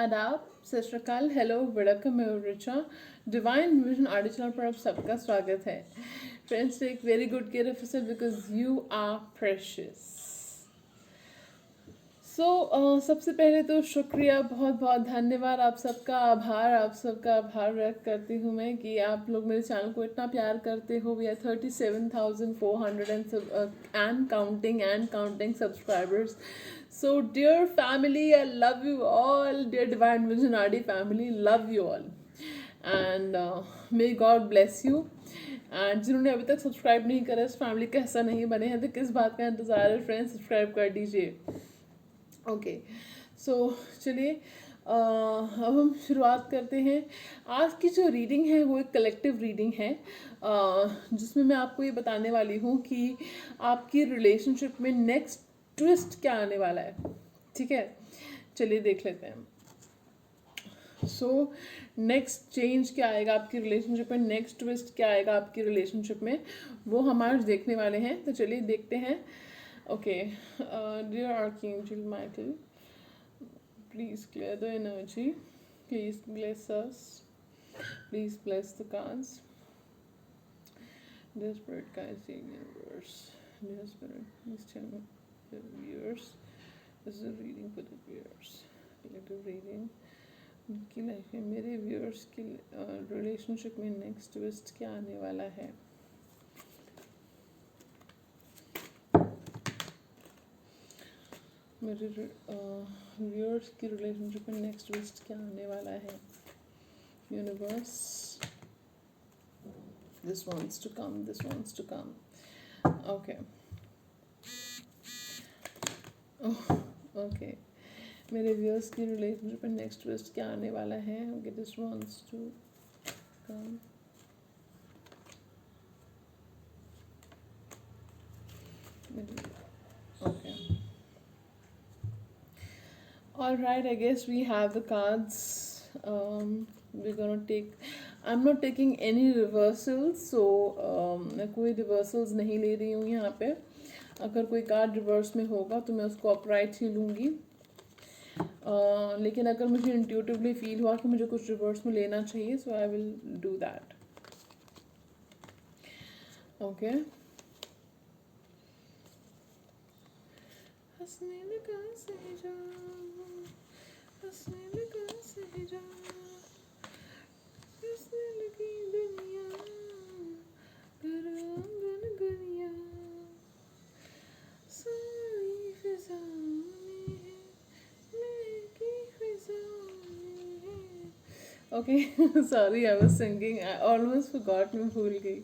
आदाब, सत श्री अकाल, हेलो, वड़कम, मैं Richa. Divine vision art channel पर आप सबका स्वागत है। Friends, take very good care of yourself because you are precious. सबसे पहले तो शुक्रिया, बहुत बहुत धन्यवाद, आप सबका आभार व्यक्त करती हूँ मैं कि आप लोग मेरे चैनल को इतना प्यार करते हो। We are 37,400 and counting subscribers. So dear family, I love you all. Dear Divine Vision RD family, love you all. And may God bless you. And जिन्होंने अभी तक सब्सक्राइब नहीं करा, इस फैमिली का हिस्सा नहीं बने हैं, तो किस बात का इंतज़ार है फ्रेंड्स, सब्सक्राइब कर दीजिए। ओके, सो चलिए अब हम शुरुआत करते हैं। आज की जो रीडिंग है वो एक कलेक्टिव रीडिंग है, जिसमें मैं आपको ये बताने वाली हूँ कि आपकी रिलेशनशिप में नेक्स्ट ट्विस्ट क्या आने वाला है। ठीक है, चलिए देख लेते हैं। नेक्स्ट चेंज क्या आएगा आपकी रिलेशनशिप में, नेक्स्ट ट्विस्ट क्या आएगा आपकी रिलेशनशिप में, वो हम आज देखने वाले हैं। तो चलिए देखते हैं। Okay, dear archangel Michael, please clear the energy, please bless us, please bless the cards. Dear spirit guides the universe, dear spirit, please tell me the viewers, this is a reading for the viewers, collective reading। उनकी life में मेरे viewers की relationship में next twist क्या आने वाला है। मेरे व्यूअर्स की रिलेशनशिप में नेक्स्ट ट्विस्ट क्या आने वाला है। Universe, this wants to come, this wants to come. Okay okay, मेरे व्यूअर्स की रिलेशनशिप में नेक्स्ट ट्विस्ट क्या आने वाला है। Okay, this wants to come. Okay, all right, I guess we have the cards. We're gonna take, I'm not taking any reversals, so मैं कोई reversals नहीं ले रही हूँ यहाँ पे। अगर कोई कार्ड रिवर्स में होगा तो मैं उसको अपराइट ही लूँगी, लेकिन अगर मुझे इंट्यूटिवली फील हुआ कि मुझे कुछ रिवर्स में लेना चाहिए, so I will do that. Okay, हंसने लगा सहजा, हंसने लगा सहजा, हंसने लगी दुनिया, घर आंगन गलियां, सारी फिजा में है, महकी फिजा में है। Okay, sorry, I was singing, I almost forgot, मैं भूल गई।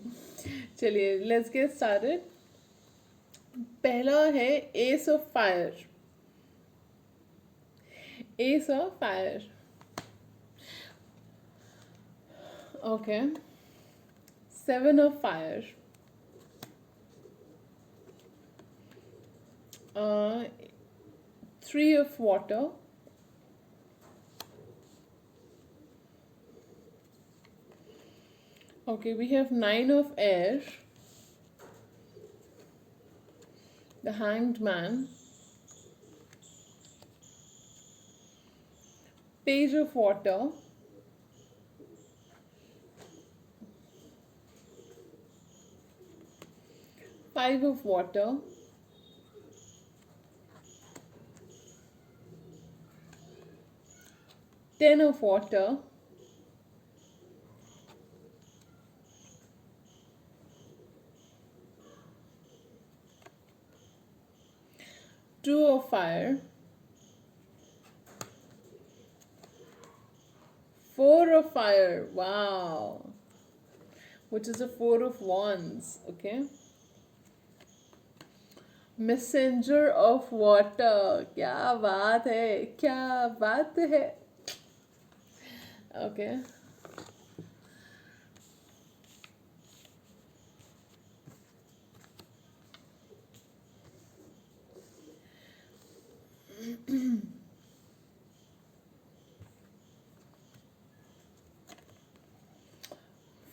चलिए लेट्स गेट स्टार्टेड। पहला है S of fire. S of fire, okay. Seven of fire, three of water, okay, we have nine of air, the hanged man, page of water, five of water, ten of water, two of fire, four of fire, wow, which is a four of wands, okay. Messenger of water, क्या बात है, क्या बात है। Okay,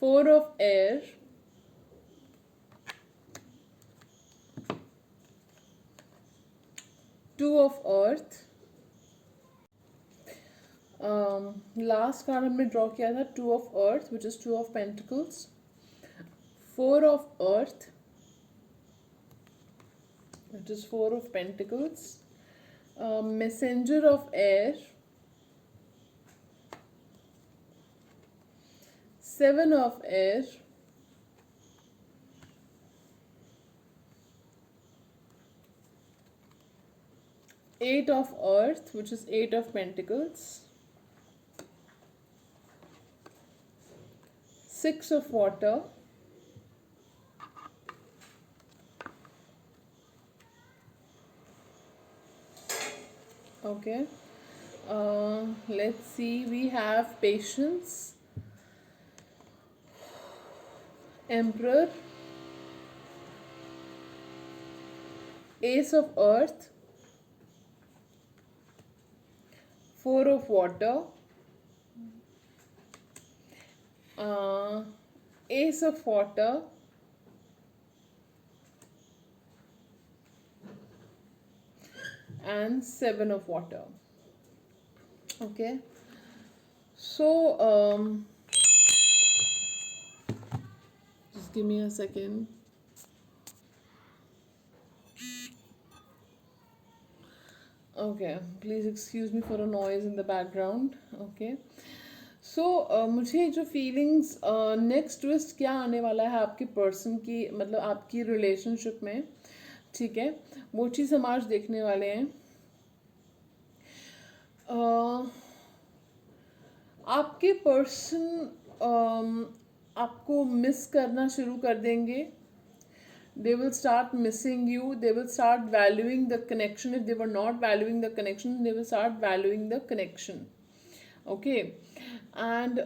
four of air, two of earth, last card हमने draw किया था 2 of earth which is 2 of pentacles, 4 of earth which is 4 of pentacles, messenger of air, 7 of air, 8 of earth which is 8 of pentacles, 6 of water, okay. Let's see, we have patience, emperor, ace of earth, 4 of water, ace of water, and 7 of water. Okay, so just give me a second. Okay, please excuse me for a noise in the background. Okay, so मुझे जो feelings next twist क्या आने वाला है आपके person की, मतलब आपकी रिलेशनशिप में, ठीक है, वो चीज़ हम आज देखने वाले हैं. आपके पर्सन आपको मिस करना शुरू कर देंगे. They will start missing you. They will start valuing the connection. If they were not valuing the connection, they will start valuing the connection. Okay, and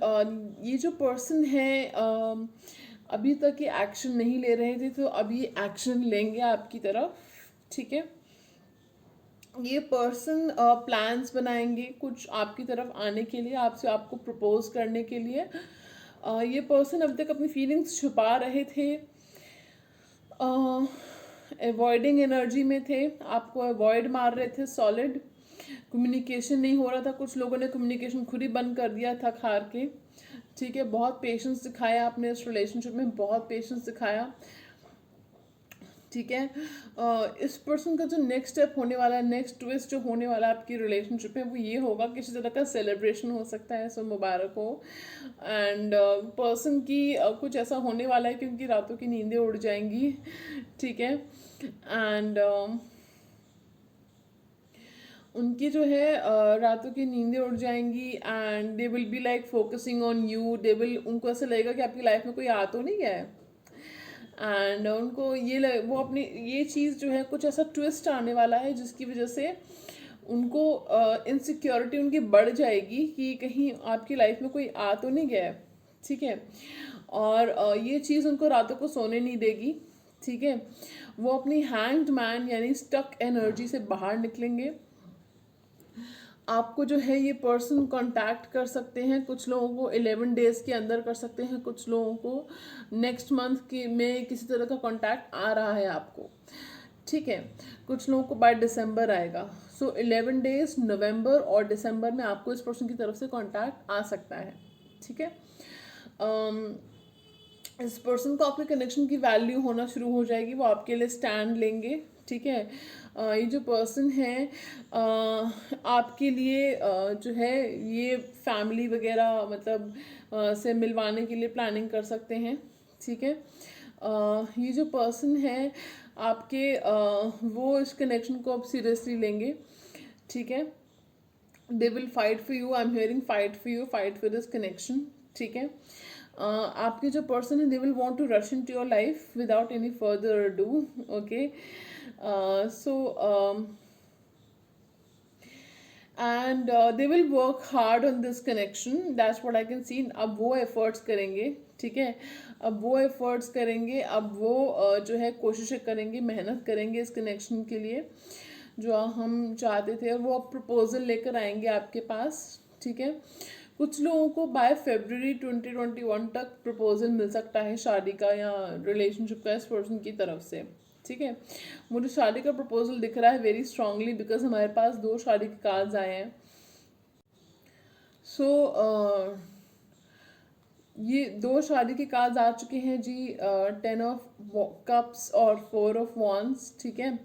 ये जो पर्सन है अभी तक ये एक्शन नहीं ले रहे थे, तो अभी एक्शन लेंगे आपकी तरफ, ठीक है. ये पर्सन प्लान्स बनाएंगे कुछ आपकी तरफ आने के लिए, आपको प्रपोज करने के लिए. ये पर्सन अभी तक अपनी फीलिंग्स छुपा रहे थे, अवॉइडिंग एनर्जी में थे, आपको अवॉइड मार रहे थे. सॉलिड कम्युनिकेशन नहीं हो रहा था, कुछ लोगों ने कम्युनिकेशन खुद ही बंद कर दिया था हार के, ठीक है. बहुत पेशेंस दिखाया आपने इस रिलेशनशिप में, बहुत पेशेंस दिखाया, ठीक है. इस पर्सन का जो नेक्स्ट स्टेप होने वाला है, नेक्स्ट ट्विस्ट जो होने वाला है आपकी रिलेशनशिप में, वो ये होगा, किसी तरह का सेलिब्रेशन हो सकता है, सो मुबारक हो. एंड पर्सन की कुछ ऐसा होने वाला है कि उनकी रातों की नींदें उड़ जाएंगी, ठीक है. एंड उनकी जो है रातों की नींदें उड़ जाएंगी, and they will be like focusing on you. उनको ऐसा लगेगा कि आपकी लाइफ में कोई आ तो नहीं गया है, एंड उनको वो अपनी ये चीज़ जो है, कुछ ऐसा ट्विस्ट आने वाला है जिसकी वजह से उनको इनसिक्योरिटी उनकी बढ़ जाएगी कि कहीं आपकी लाइफ में कोई आ तो नहीं गया है, ठीक है. और ये चीज़ उनको रातों को सोने नहीं देगी, ठीक है. वो अपनी हैंग्ड मैन यानी स्टक एनर्जी से बाहर निकलेंगे. आपको जो है ये पर्सन कांटेक्ट कर सकते हैं, कुछ लोगों को 11 डेज़ के अंदर कर सकते हैं, कुछ लोगों को नेक्स्ट मंथ में किसी तरह का कांटेक्ट आ रहा है आपको, ठीक है. कुछ लोगों को बाय दिसंबर आएगा. सो 11 डेज नवंबर और दिसंबर में आपको इस पर्सन की तरफ से कांटेक्ट आ सकता है, ठीक है. इस पर्सन को आपके कनेक्शन की वैल्यू होना शुरू हो जाएगी, वो आपके लिए स्टैंड लेंगे, ठीक है. ये जो पर्सन है आपके लिए जो है ये फैमिली वगैरह मतलब से मिलवाने के लिए प्लानिंग कर सकते हैं, ठीक है. ये जो पर्सन है आपके वो इस कनेक्शन को अब सीरियसली लेंगे, ठीक है. They will fight for you. I am hearing fight for you, fight for this connection, ठीक है. आपके जो पर्सन है they will want to rush into your life without any further do, okay. So and they will work hard on this connection. That's what I can see. अब वो efforts करेंगे, ठीक है. अब वो efforts करेंगे, अब वो जो है कोशिशें करेंगे, मेहनत करेंगे इस connection के लिए जो हम चाहते थे, और वो अब proposal लेकर आएंगे आपके पास, ठीक है. कुछ लोगों को बाय February 2021 तक प्रपोजल मिल सकता है शादी का या रिलेशनशिप का इस पर्सन की तरफ से, ठीक है. मुझे शादी का प्रपोजल दिख रहा है वेरी स्ट्रांगली, बिकॉज हमारे पास 2 शादी के कार्ड्स आए हैं. सो ये 2 शादी के कार्ड्स आ चुके हैं जी, 10 ऑफ कप्स और 4 ऑफ वॉन्ड्स, ठीक है।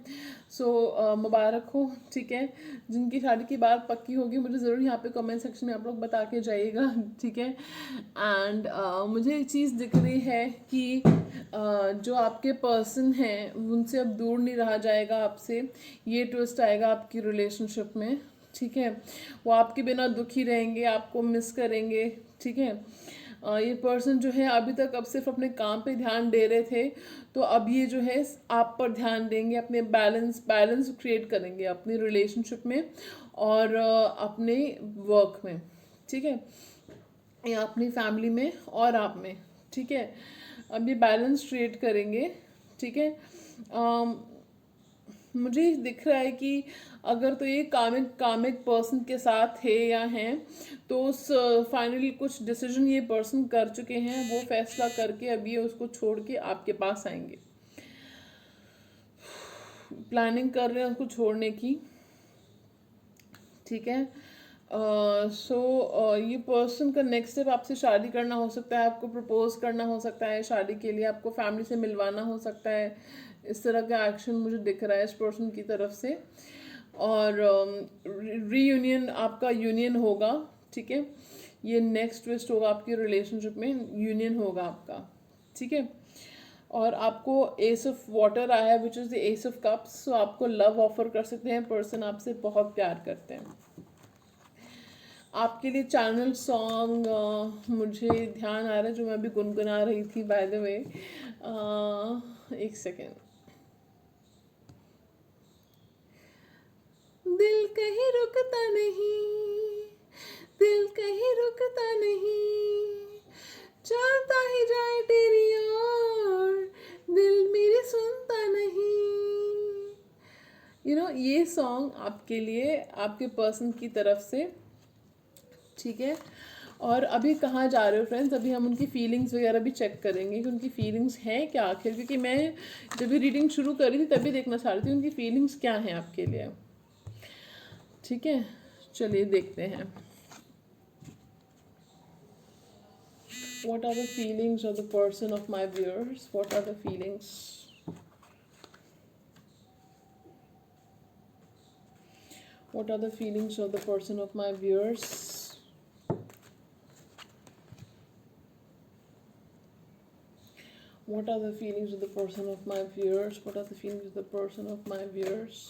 सो मुबारक हो, ठीक है। जिनकी शादी की बात पक्की होगी मुझे ज़रूर यहाँ पे कमेंट सेक्शन में आप लोग बता के जाइएगा, ठीक है। एंड मुझे एक चीज़ दिख रही है कि जो आपके पर्सन हैं उनसे अब दूर नहीं रहा जाएगा आपसे, ये ट्विस्ट आएगा आपकी रिलेशनशिप में, ठीक है। वो आपके बिना दुखी रहेंगे, आपको मिस करेंगे, ठीक है। ये पर्सन जो है अभी तक अब सिर्फ अपने काम पे ध्यान दे रहे थे, तो अब ये जो है आप पर ध्यान देंगे, अपने बैलेंस क्रिएट करेंगे अपनी रिलेशनशिप में और अपने वर्क में, ठीक है, या अपनी फैमिली में और आप में, ठीक है। अब ये बैलेंस क्रिएट करेंगे, ठीक है। मुझे दिख रहा है कि अगर तो ये कामिक पर्सन के साथ है या हैं, तो उस फाइनली कुछ डिसीजन ये पर्सन कर चुके हैं, वो फैसला करके अब ये उसको छोड़ के आपके पास आएंगे, प्लानिंग कर रहे हैं उसको छोड़ने की, ठीक है। ये पर्सन का नेक्स्ट स्टेप आपसे शादी करना हो सकता है, आपको प्रपोज करना हो सकता है शादी के लिए, आपको फैमिली से मिलवाना हो सकता है। इस तरह का एक्शन मुझे दिख रहा है इस पर्सन की तरफ से। और रीयूनियन, आपका यूनियन होगा, ठीक है। ये नेक्स्ट ट्विस्ट होगा आपकी रिलेशनशिप में, यूनियन होगा आपका, ठीक है। और आपको एस ऑफ वाटर आया है which is the ace of cups, so आपको लव ऑफर कर सकते हैं, पर्सन आपसे बहुत प्यार करते हैं। आपके लिए चैनल सॉन्ग मुझे ध्यान आ रहा है जो मैं अभी गुनगुना रही थी, बाय द वे, एक सेकेंड। दिल कहीं रुकता नहीं, दिल कहीं रुकता नहीं, चलता ही जाए तेरी ओर, दिल मेरी सुनता नहीं। ये सॉन्ग आपके लिए, आपके पर्सन की तरफ से, ठीक है। और अभी कहाँ जा रहे हो फ्रेंड्स, अभी हम उनकी फीलिंग्स वगैरह भी चेक करेंगे कि उनकी फीलिंग्स हैं क्या आखिर, क्योंकि मैं जब भी रीडिंग शुरू करी थी तभी देखना चाह रही थी उनकी फीलिंग्स क्या हैं आपके लिए, ठीक है। चलिए देखते हैं। What are the feelings of the person of my viewers? What are the feelings? What are the feelings of the person of my viewers? What are the feelings of the person of my viewers? What are the feelings of the person of my viewers?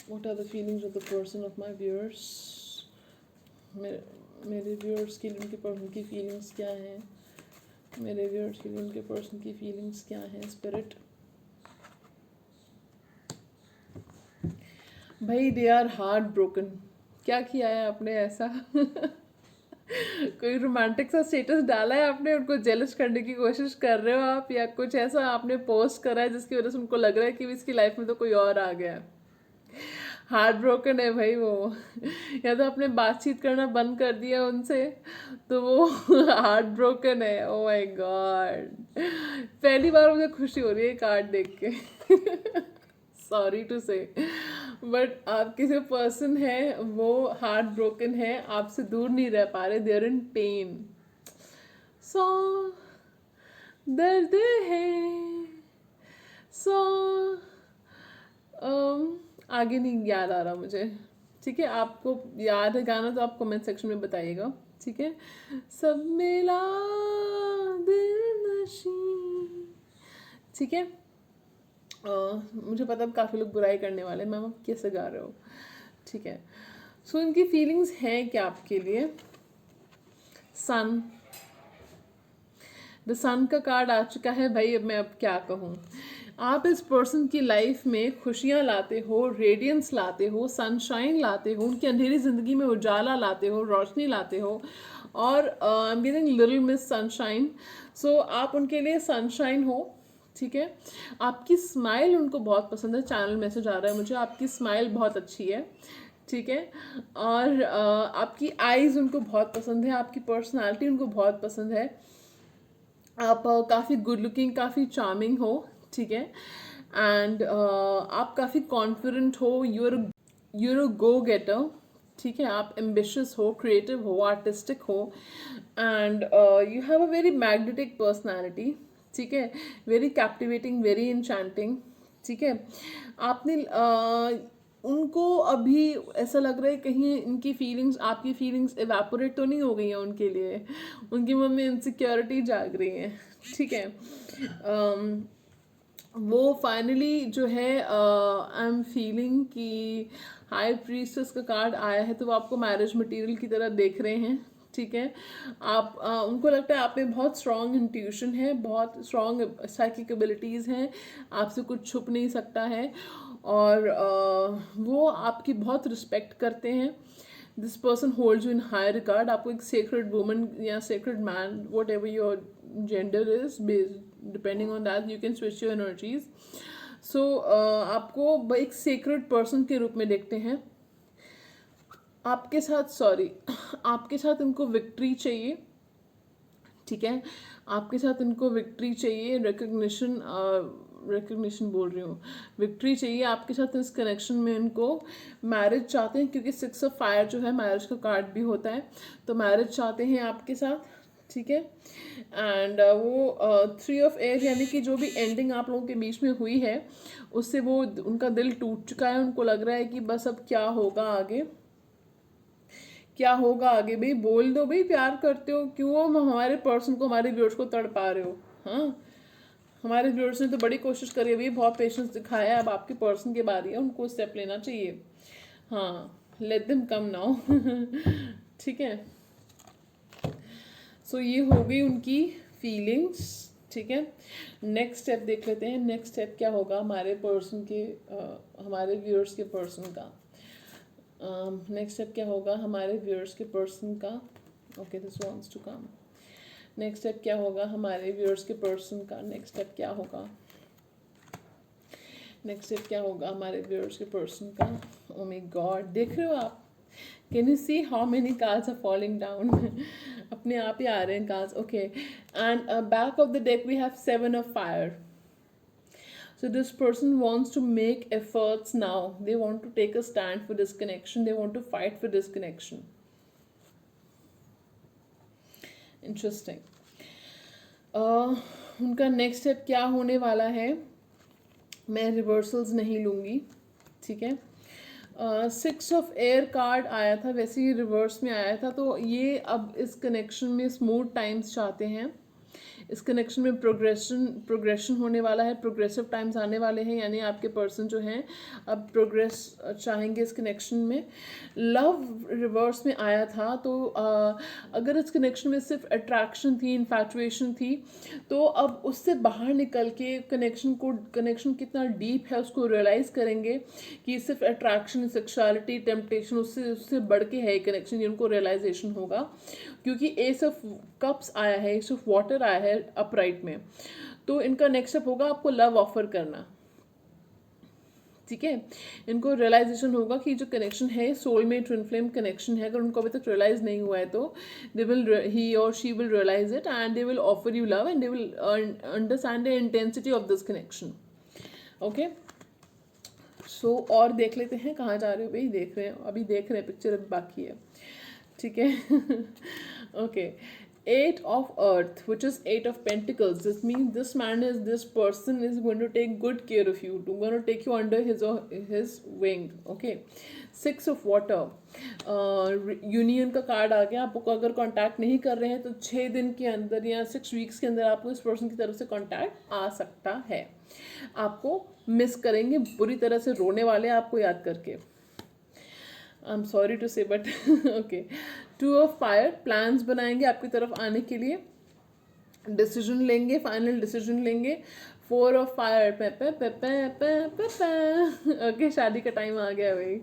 What are the feelings of the person of my viewers? मेरे viewers के लिए उनके person की feelings क्या हैं? मेरे viewers के लिए उनके पर्सन की फीलिंग्स क्या हैं? स्पिरिट भाई, दे आर हार्ट ब्रोकन। क्या किया है आपने ऐसा? कोई रोमांटिक सा स्टेटस डाला है आपने, उनको जेलस करने की कोशिश कर रहे हो आप, या कुछ ऐसा आपने पोस्ट करा है जिसकी वजह से उनको लग रहा है कि इसकी लाइफ में तो कोई और आ गया है? हार्ट ब्रोकन है भाई वो। या तो आपने बातचीत करना बंद कर दिया उनसे, तो वो हार्ट ब्रोकन है। ओ माय गॉड, पहली बार मुझे खुशी हो रही है कार्ड देख के। सॉरी टू से, बट आपके जो पर्सन है वो हार्ट ब्रोकन है, आपसे दूर नहीं रह पा रहे, दे आर इन पेन। सो दर्द है, सो आगे नहीं याद आ रहा मुझे, ठीक है। आपको याद है गाना तो आप कमेंट सेक्शन में बताइएगा, ठीक है। सब मिला दिल नशी, ठीक है। मुझे पता है काफ़ी लोग बुराई करने वाले, मैम आप कैसे गा रहे हो, ठीक है। सो इनकी फीलिंग्स हैं क्या आपके लिए? सन, द सन का कार्ड आ चुका है भाई। अब मैं अब क्या कहूँ, आप इस पर्सन की लाइफ में खुशियाँ लाते हो, रेडियंस लाते हो, सनशाइन लाते हो, उनकी अंधेरी ज़िंदगी में उजाला लाते हो, रोशनी लाते हो, और I am getting little Miss Sunshine. So आप उनके लिए सनशाइन हो, ठीक है। आपकी स्माइल उनको बहुत पसंद है, चैनल मैसेज आ रहा है मुझे, आपकी स्माइल बहुत अच्छी है, ठीक है। और आपकी आईज़ उनको बहुत पसंद है, आपकी पर्सनालिटी उनको बहुत पसंद है, आप काफ़ी गुड लुकिंग, काफ़ी चार्मिंग हो, ठीक है। एंड आप काफ़ी कॉन्फिडेंट हो, you are you're a go getter, ठीक है, आप एम्बिशियस हो, क्रिएटिव हो, आर्टिस्टिक हो, and you have a very magnetic personality, ठीक है, वेरी कैप्टिवेटिंग, वेरी इंचैंटिंग, ठीक है। आपने उनको अभी ऐसा लग रहा है कहीं इनकी फीलिंग्स, आपकी फीलिंग्स एवेपोरेट तो नहीं हो गई हैं उनके लिए, उनके मन में इनसिक्योरिटी जाग रही है, ठीक है। वो फाइनली जो है, आई एम फीलिंग कि हाई प्रीस्टेस का कार्ड आया है, तो वो आपको मैरिज मटेरियल की तरह देख रहे हैं, ठीक है। आप उनको लगता है आप में बहुत स्ट्रॉन्ग इंट्यूशन है, बहुत स्ट्रॉन्ग साइकिक एबिलिटीज़ हैं, आपसे कुछ छुप नहीं सकता है, और वो आपकी बहुत रिस्पेक्ट करते हैं। This person holds you in high regard, आपको एक सेक्रेड वुमन या sacred man, whatever your gender is, depending on that you can switch your energies. So आपको एक सेक्रेड पर्सन के रूप में देखते हैं। आपके साथ इनको विक्ट्री चाहिए, ठीक है, आपके साथ इनको विक्ट्री चाहिए, रिकग्निशन बोल रही हूँ, विक्ट्री चाहिए आपके साथ इस कनेक्शन में। इनको मैरिज चाहते हैं, क्योंकि 6 ऑफ फायर जो है मैरिज का कार्ड भी होता है, तो मैरिज चाहते हैं आपके साथ, ठीक है। एंड वो 3 ऑफ एयर, यानी कि जो भी एंडिंग आप लोगों के बीच में हुई है उससे वो उनका दिल टूट चुका है, उनको लग रहा है कि बस अब क्या होगा आगे, क्या होगा आगे। भाई बोल दो, भाई प्यार करते हो, क्यों हम हमारे पर्सन को, हमारे व्यूअर्स को तड़ पा रहे हो। हाँ, हमारे व्यूअर्स ने तो बड़ी कोशिश करी है, भाई बहुत पेशेंस दिखाया है, अब आपके पर्सन की बारी है, उनको स्टेप लेना चाहिए। हाँ, लेट देम कम नाउ, ठीक है। सो ये हो गई उनकी फीलिंग्स, ठीक है। नेक्स्ट स्टेप देख लेते हैं, नेक्स्ट स्टेप क्या होगा हमारे पर्सन के, हमारे व्यूअर्स के पर्सन का। नेक्स्ट स्टेप क्या होगा हमारे व्यूअर्स के पर्सन का। Okay, this wants to come. Next step क्या होगा हमारे व्यूअर्स के पर्सन का, नेक्स्ट स्टेप क्या होगा, नेक्स्ट स्टेप क्या होगा हमारे व्यूअर्स के पर्सन का। ओ माय गॉड, देख रहे हो आप, can you see how many cards are falling down, अपने आप ही आ रहे हैं cards. Okay, and back of the deck we have 7 of fire. So this person wants to make efforts now. They want to take a stand for this connection. They want to fight for this connection. Interesting. उनका next step क्या होने वाला है, मैं reversals नहीं लूँगी, ठीक है। 6 ऑफ एयर कार्ड आया था, वैसे ही रिवर्स में आया था, तो ये अब इस कनेक्शन में स्मूथ टाइम्स चाहते हैं, इस कनेक्शन में प्रोग्रेशन होने वाला है, प्रोग्रेसिव टाइम्स आने वाले हैं, यानी आपके पर्सन जो हैं अब प्रोग्रेस चाहेंगे इस कनेक्शन में। लव रिवर्स में आया था, तो अगर इस कनेक्शन में सिर्फ अट्रैक्शन थी, इन्फैचुएशन थी, तो अब उससे बाहर निकल के कनेक्शन कितना डीप है उसको रियलाइज़ करेंगे कि सिर्फ अट्रैक्शन, सेक्सुअलिटी, टेम्पटेशन, उससे बढ़ के है कनेक्शन, ये उनको रियलाइजेशन होगा। क्योंकि एस ऑफ कप्स आया है, एस ऑफ वाटर आया है अपराइट में, तो इनका नेक्स्ट स्टेप होगा आपको लव ऑफर करना, ठीक है। इनको रियलाइजेशन होगा कि जो कनेक्शन है सोलमेट ट्विन फ्लेम कनेक्शन है, अगर उनको अभी तक रियलाइज नहीं हुआ है तो दे विल, ही और she will realise it and they will offer you love and they will understand the intensity of this connection. Okay, so और देख लेते हैं, कहाँ जा रहे हो भाई, देख रहे हैं अभी, देख रहे हैं पिक्चर अभी बाकी है, ठीक है। Okay, 8 of earth, which is 8 of pentacles. This means this person is going to take good care of you, going to take you under his wing. Okay, 6 of water, union का card आ गया। आपको अगर contact नहीं कर रहे हैं तो 6 दिन के अंदर या 6 वीक्स के अंदर आपको इस पर्सन की तरफ से कांटेक्ट आ सकता है। आपको मिस करेंगे, बुरी तरह से रोने वाले आपको याद करके। आई एम सॉरी टू से but okay. 2 of fire, plans बनाएंगे आपकी तरफ आने के लिए, डिसीजन लेंगे, फाइनल डिसीजन लेंगे। 4 ऑफ फायर, पे पे पे पे पे पे पे। ओके, शादी का टाइम आ गया भाई,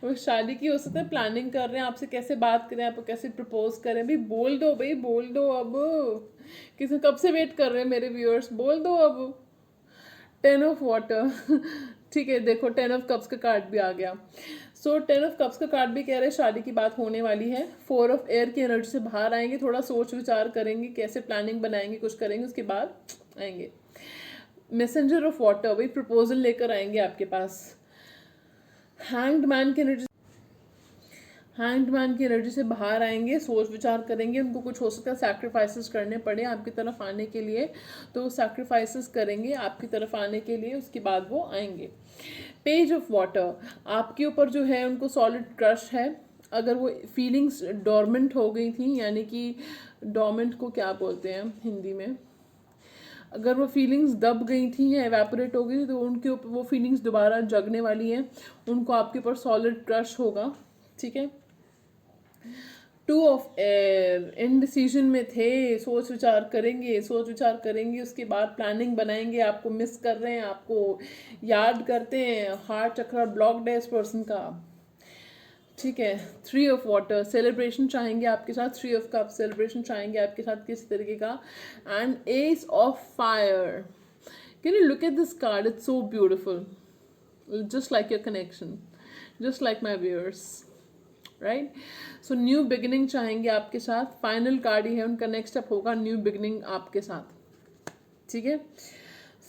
वो शादी की हो सकता है प्लानिंग कर रहे हैं, आपसे कैसे बात करें, आपको कैसे प्रपोज करें, भाई बोल दो, भाई बोल दो अब, किसी कब से वेट कर रहे हैं मेरे व्यूअर्स, बोल दो अब। 10 ऑफ वाटर, ठीक है, देखो 10 ऑफ कप्स का कार्ड भी आ गया। सो 10 ऑफ कप्स का कार्ड भी कह रहे हैं शादी की बात होने वाली है। 4 ऑफ एयर की एनर्जी से बाहर आएंगे, थोड़ा सोच विचार करेंगे, कैसे प्लानिंग बनाएंगे, कुछ करेंगे, उसके बाद आएंगे। मैसेंजर ऑफ वाटर, भाई प्रपोजल लेकर आएंगे आपके पास। हैंग्ड मैन की एनर्जी, हैंग्ड मैन की एनर्जी से बाहर आएंगे, सोच विचार करेंगे, उनको कुछ हो सकता है सैक्रिफाइसेस करने पड़े आपकी तरफ आने के लिए, तो वो सैक्रिफाइसेस करेंगे आपकी तरफ आने के लिए, उसके बाद वो आएंगे। पेज ऑफ वाटर, आपके ऊपर जो है उनको सॉलिड क्रश है। अगर वो फीलिंग्स डोरमेंट हो गई थी, यानी कि डोरमेंट को क्या बोलते हैं हिंदी में, अगर वो फीलिंग्स दब गई थी या एवेपोरेट हो गई थी, तो उनके ऊपर वो फीलिंग्स दोबारा जगने वाली हैं, उनको आपके ऊपर सॉलिड क्रश होगा। ठीक है। टू ऑफ एयर, इनडिसीजन में थे, सोच विचार करेंगे, सोच विचार करेंगे, उसके बाद प्लानिंग बनाएंगे, आपको मिस कर रहे हैं, आपको याद करते हैं, हार्ट चक्र ब्लॉक्ड है इस पर्सन का। ठीक है। थ्री ऑफ वाटर, सेलिब्रेशन चाहेंगे आपके साथ, थ्री ऑफ कप, सेलिब्रेशन चाहेंगे आपके साथ किस तरीके का। And S of fire, can you look at this card, it's so beautiful, just like your connection, just like my viewers, right? So new beginning चाहेंगे आपके साथ, फाइनल कार्ड ही है, उनका नेक्स्ट स्टेप होगा न्यू बिगिनिंग आपके साथ। ठीक है।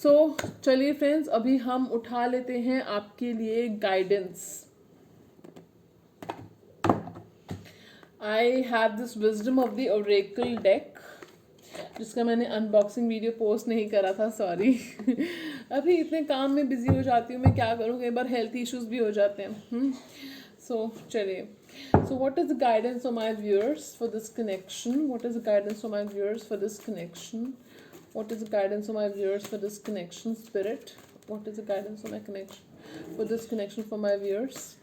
सो चलिए फ्रेंड्स, अभी हम उठा लेते हैं आपके लिए guidance. I have this wisdom of the Oracle deck, जिसका मैंने अनबॉक्सिंग वीडियो पोस्ट नहीं करा था, सॉरी। अभी इतने काम में बिजी हो जाती हूँ मैं, क्या करूँ, कई बार हेल्थ इश्यूज भी हो जाते हैं। सो चलिए, so what is the guidance for my viewers for this connection, what is the guidance for my viewers for this connection, what is the guidance for my viewers for this connection, spirit, what is the guidance for my connection for this connection for my viewers.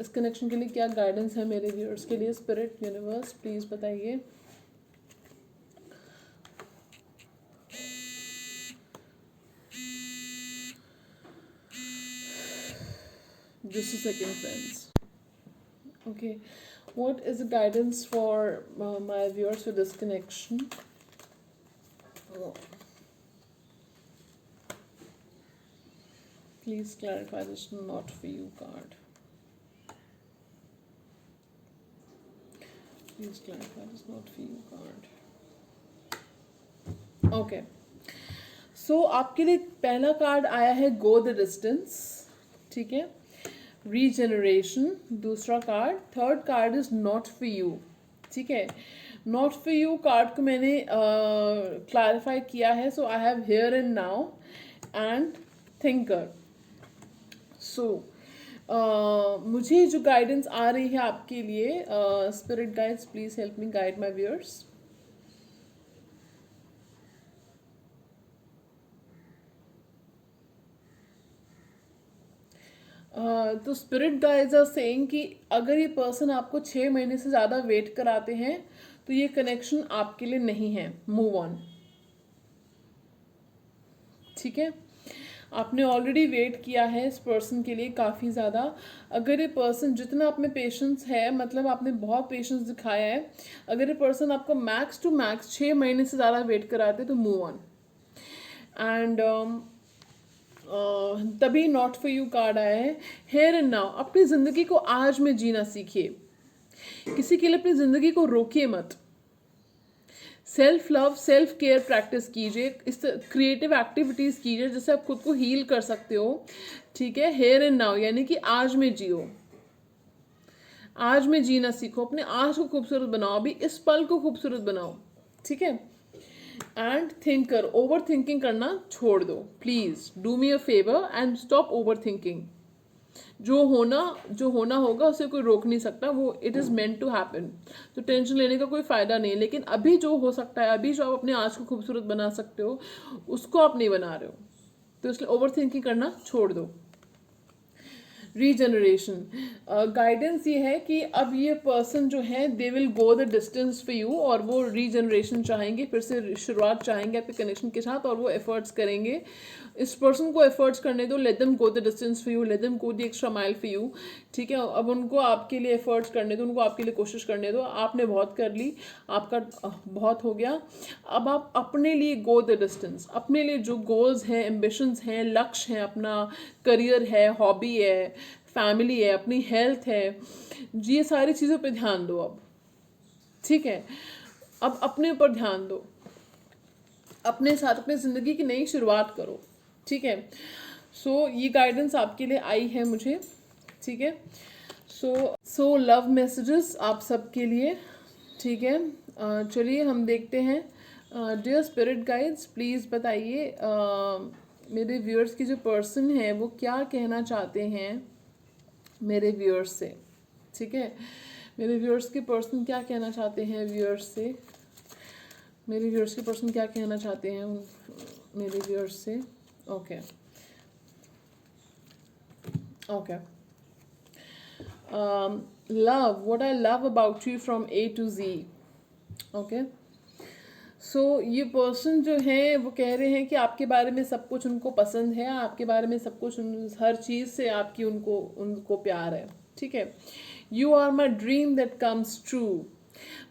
इस connection के लिए क्या guidance है मेरे viewers के लिए, spirit universe please बताइए। Just a second, friends. Okay, what is the guidance for my viewers for this connection? Oh. Please clarify this not for you card. Please clarify this not for you card. Okay. So आपके लिए पहला card आया है go the distance. ठीक है। Regeneration दूसरा card, third card is not for you. ठीक है। नॉट फॉर यू कार्ड को मैंने क्लैरिफाई किया है, so I have here and now and thinker. So मुझे जो गाइडेंस आ रही है आपके लिए, spirit guides please help me guide my viewers. तो स्पिरिट गाइड्स आर सेइंग कि अगर ये पर्सन आपको 6 महीने से ज़्यादा वेट कराते हैं तो ये कनेक्शन आपके लिए नहीं है, मूव ऑन। ठीक है। आपने ऑलरेडी वेट किया है इस पर्सन के लिए काफ़ी ज़्यादा। अगर ये पर्सन, जितना आप में पेशेंस है, मतलब आपने बहुत पेशेंस दिखाया है, अगर ये पर्सन आपको मैक्स टू मैक्स 6 महीने से ज़्यादा वेट कराते तो मूव ऑन। एंड तभी नॉट फॉर यू कार्ड आया है। हेयर एंड नाउ, अपनी ज़िंदगी को आज में जीना सीखिए, किसी के लिए अपनी ज़िंदगी को रोकिए मत। Self love, self care practice कीजिए, इस क्रिएटिव एक्टिविटीज़ कीजिए जिससे आप खुद को हील कर सकते हो। ठीक है। हेयर एंड नाउ यानी कि आज में जियो, आज में जीना सीखो, अपने आज को खूबसूरत बनाओ, अभी इस पल को खूबसूरत बनाओ। ठीक है। एंड थिंकर, ओवर थिंकिंग करना छोड़ दो please, do me a favour and stop over thinking. जो होना होगा उसे कोई रोक नहीं सकता, वो it is meant to happen, तो टेंशन लेने का कोई फ़ायदा नहीं। लेकिन अभी जो हो सकता है, अभी जो आप अपने आज को खूबसूरत बना सकते हो, उसको आप नहीं बना रहे हो, तो इसलिए ओवर थिंकिंग करना छोड़ दो। रीजनरेशन, गाइडेंस ये है कि अब ये पर्सन जो है they will go the distance for you, और वो रीजनरेशन चाहेंगे, फिर से शुरुआत चाहेंगे आपके कनेक्शन के साथ, और वो एफर्ट्स करेंगे। इस पर्सन को एफर्ट्स करने दो, let them go the distance for you, let them go the extra mile for you. ठीक है। अब उनको आपके लिए एफर्ट्स करने दो, उनको आपके लिए कोशिश करने दो। आपने बहुत कर ली, आपका बहुत हो गया, अब आप अपने लिए गो द डिस्टेंस, अपने लिए जो गोल्स हैं, एम्बिशंस हैं, लक्ष्य हैं, अपना करियर है, हॉबी है, फैमिली है, अपनी हेल्थ है, ये सारी चीज़ों पे ध्यान दो अब। ठीक है। अब अपने ऊपर ध्यान दो, अपने साथ अपनी ज़िंदगी की नई शुरुआत करो। ठीक है। सो ये गाइडेंस आपके लिए आई है मुझे। ठीक है। सो लव मैसेजेस आप सबके लिए, ठीक है। चलिए हम देखते हैं। डियर स्पिरिट गाइड्स, प्लीज़ बताइए मेरे व्यूअर्स की जो पर्सन है वो क्या कहना चाहते हैं मेरे व्यूअर्स से, ठीक है। मेरे व्यूअर्स के पर्सन क्या कहना चाहते हैं व्यूअर्स से, मेरे व्यूअर्स के पर्सन क्या कहना चाहते हैं मेरे व्यूअर्स से। Okay okay. Love, what I love about you from A to Z। Okay, so ये पर्सन जो है वो कह रहे हैं कि आपके बारे में सब कुछ उनको पसंद है, आपके बारे में सब कुछ, हर चीज़ से आपकी उनको प्यार है, ठीक है। You are my dream that comes true.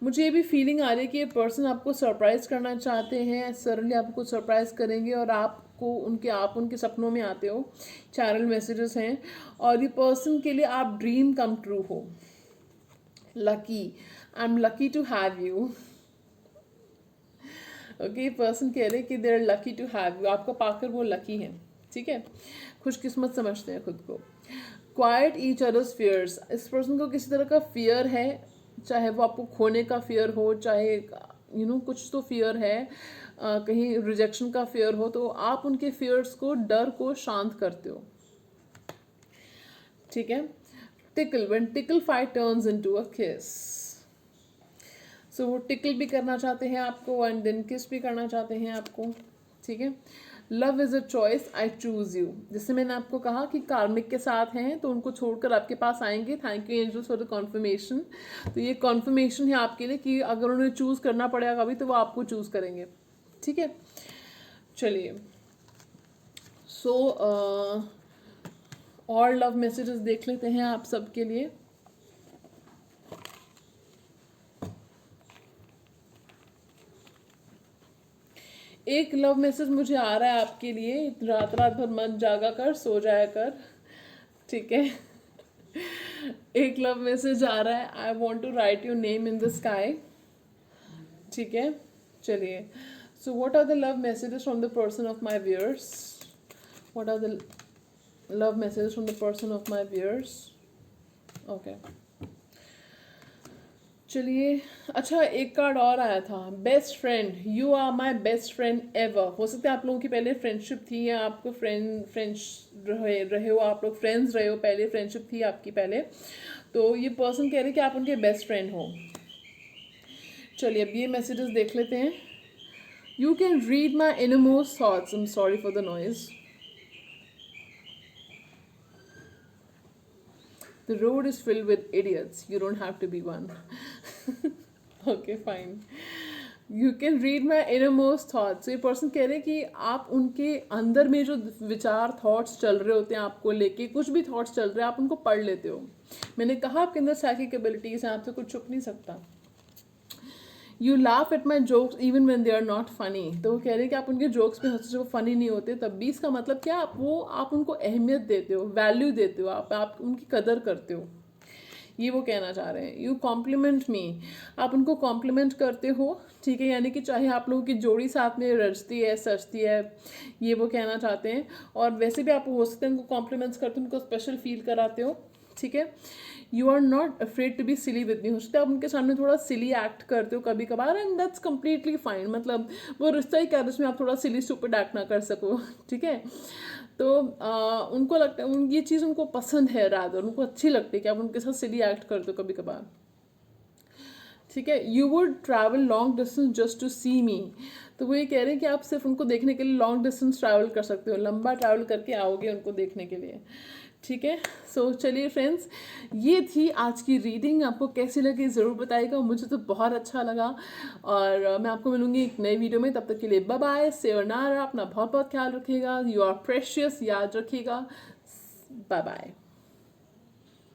मुझे ये भी फीलिंग आ रही है कि ये पर्सन आपको सरप्राइज करना चाहते हैं, सडनली आपको सरप्राइज करेंगे और आप उनके सपनों में आते हो। चैनल मैसेजेस हैं और ये पर्सन के लिए आप ड्रीम कम ट्रू हो। Lucky, I am lucky to have you. Okay, person कह रहे हैं कि they are lucky to have you, आपको पाकर वो लकी हैं, ठीक है, खुशकिस्मत समझते हैं खुद को। क्वाइट ईच अदर्स फियर्स, इस पर्सन को किसी तरह का फियर है, चाहे वो आपको खोने का फियर हो, चाहे कुछ तो फियर है, कहीं रिजेक्शन का फियर हो, तो आप उनके फियर्स को, डर को शांत करते हो, ठीक है। Tackle, when tackle fight turns into a किस। सो वो टिकल भी करना चाहते हैं आपको एंड देन किस भी करना चाहते हैं आपको, ठीक है। Love is a choice, I choose you. जैसे मैंने आपको कहा कि कार्मिक के साथ हैं तो उनको छोड़कर आपके पास आएंगे। Thank you angels for the confirmation. तो ये कॉन्फर्मेशन है आपके लिए कि अगर उन्हें चूज़ करना पड़ेगा कभी तो वो आपको चूज़ करेंगे, ठीक है। चलिए, सो और लव मैसेजेस देख लेते हैं आप सबके लिए। एक लव मैसेज मुझे आ रहा है आपके लिए, रात रात भर मन जागा कर सो जाया कर, ठीक है। एक लव मैसेज आ रहा है, I want to write your name in the sky, ठीक है। चलिए, so what are the love messages from the person of my viewers, what are the love messages from the person of my viewers. Okay, चलिए, अच्छा एक card और आया था, best friend, you are my best friend ever. हो सकता है आप लोगों की पहले फ्रेंडशिप थी या आपको फ्रेंड्स रहे हो, आप लोग फ्रेंड्स रहे हो, पहले फ्रेंडशिप थी आपकी पहले, तो ये पर्सन कह रहे हैं कि आप उनके बेस्ट फ्रेंड हो। चलिए अब ये मैसेजेस देख लेते हैं। You can read my innermost thoughts, I am sorry for the noise. The road is filled with idiots. You don't have to be one. Okay, fine. You can read my innermost thoughts. So ये person कह रहे हैं कि आप उनके अंदर में जो विचार, थॉट्स चल रहे होते हैं आपको लेके, कुछ भी थॉट्स चल रहे हैं आप उनको पढ़ लेते हो। मैंने कहा आपके अंदर साइकिक एबिलिटीज हैं, आपसे कुछ छुप नहीं सकता। You laugh at my jokes even when they are not funny. तो वो कह रहे हैं कि आप उनके जोक्स पे हंसते जो फनी नहीं होते तब भी। इसका मतलब क्या, आप उनको अहमियत देते हो, वैल्यू देते हो, आप उनकी कदर करते हो, ये वो कहना चाह रहे हैं। यू कॉम्प्लीमेंट मी, आप उनको कॉम्प्लीमेंट करते हो, ठीक है, यानी कि चाहे आप लोगों की जोड़ी साथ में रचती है, सचती है, ये वो कहना चाहते हैं। और वैसे भी आप हो सकते हैं उनको कॉम्प्लीमेंट्स करते हो, उनको स्पेशल फील कराते हो, ठीक है। You are not afraid to be silly with me, हो सकता है आप उनके सामने थोड़ा सिली एक्ट करते हो कभी कभार, एंड दैट्स कम्प्लीटली फाइन। मतलब वो रिश्ता ही क्या जिसमें आप थोड़ा सिली स्टूपिड एक्ट ना कर सको, ठीक है। तो उनको लगता है ये चीज़ उनको पसंद है, रादर उनको अच्छी लगती है कि आप उनके साथ सिली एक्ट करते हो कभी कभार, ठीक है। You would travel long distance just to see me. तो वो ये कह रहे हैं कि आप सिर्फ उनको देखने के लिए लॉन्ग डिस्टेंस ट्रैवल कर सकते हो, लंबा ट्रैवल करके आओगे उनको देखने के लिए, ठीक है। सो चलिए फ्रेंड्स, ये थी आज की रीडिंग। आपको कैसी लगी ज़रूर बताइएगा, मुझे तो बहुत अच्छा लगा। और मैं आपको मिलूंगी एक नई वीडियो में, तब तक के लिए बाय बाय, सेवनारा, अपना बहुत बहुत ख्याल रखिएगा। यू आर प्रेशियस, याद रखिएगा। Bye bye.